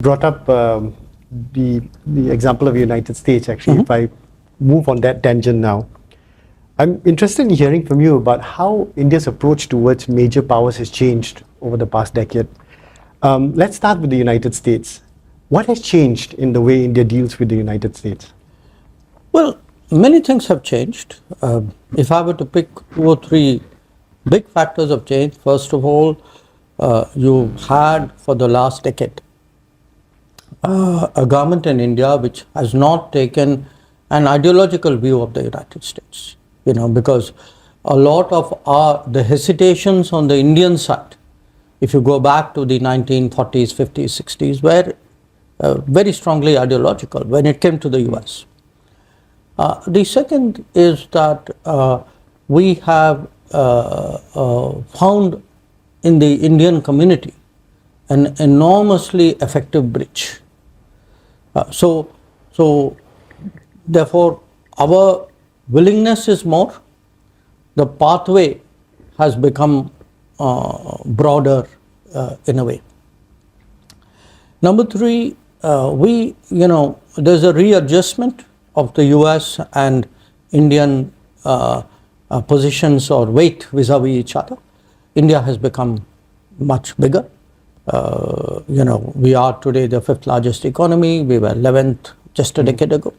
Brought up the example of the United States, actually. If I move on that tangent now, I'm interested in hearing from you about how India's approach towards major powers has changed over the past decade. Let's start with the United States. What has changed in the way India deals with the United States? Well, many things have changed. If I were to pick 2 or 3 big factors of change, first of all, you had for the last decade a government in India which has not taken an ideological view of the United States, because a lot of the hesitations on the Indian side, if you go back to the 1940s, 50s, 60s, were very strongly ideological when it came to the US. The second is that we have found in the Indian community an enormously effective bridge. So therefore, our willingness is more. The pathway has become broader in a way. Number 3, there's a readjustment of the US and Indian positions or weight vis-a-vis each other. India has become much bigger. We are today the 5th largest economy. We were 11th just a decade ago.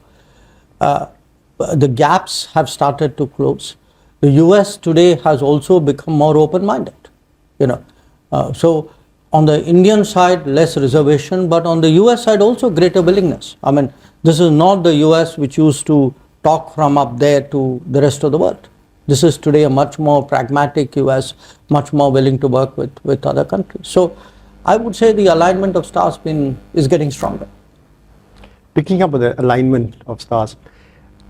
The gaps have started to close. The US today has also become more open-minded. So on the Indian side, less reservation, but on the US side also greater willingness. I mean, this is not the US which used to talk from up there to the rest of the world. This is today a much more pragmatic US, much more willing to work with other countries. So I would say the alignment of stars is getting stronger. Picking up on the alignment of stars,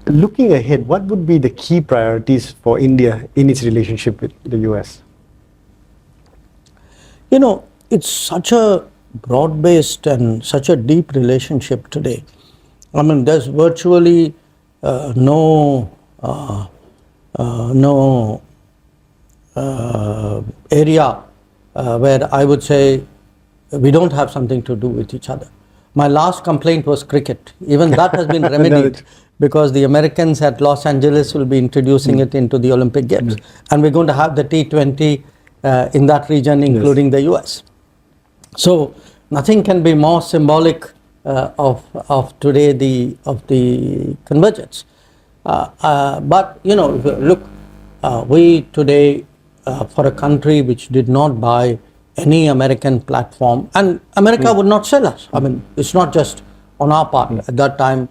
looking ahead, what would be the key priorities for India in its relationship with the US? It's such a broad-based and such a deep relationship today. I mean, there's virtually no area where I would say we don't have something to do with each other. My last complaint was cricket. Even that has been remedied because the Americans at Los Angeles will be introducing it into the Olympic Games. And we're going to have the T20 in that region, including the US. So nothing can be more symbolic of today of the convergence. But if you look, we today for a country which did not buy any American platform, and America would not sell us. I mean, it's not just on our part. At that time,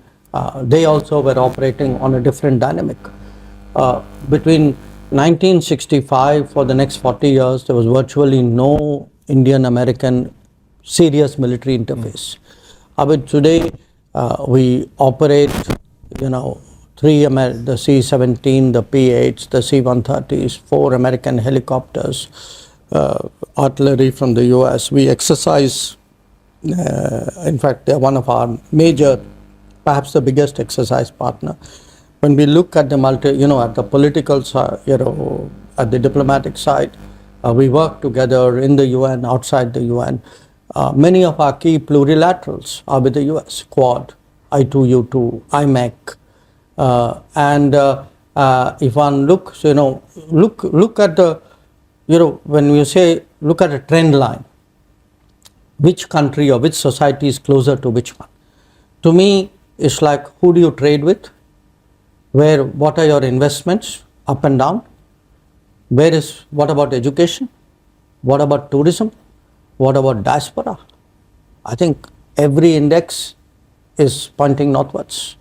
they also were operating on a different dynamic. Between 1965 for the next 40 years, there was virtually no Indian-American serious military interface. But today, we operate, 3 the C-17, the P-8s, the C-130s, 4 American helicopters, artillery from the US. We exercise, in fact, they're one of our major, perhaps the biggest exercise partner. When we look at the at the political side, at the diplomatic side, we work together in the UN, outside the UN. Many of our key plurilaterals are with the US, Quad, I2U2, IMEC. And if one looks, look at the, when you say, look at a trend line, which country or which society is closer to which one? To me, it's like, who do you trade with? What are your investments up and down? What about education? What about tourism? What about diaspora? I think every index is pointing northwards.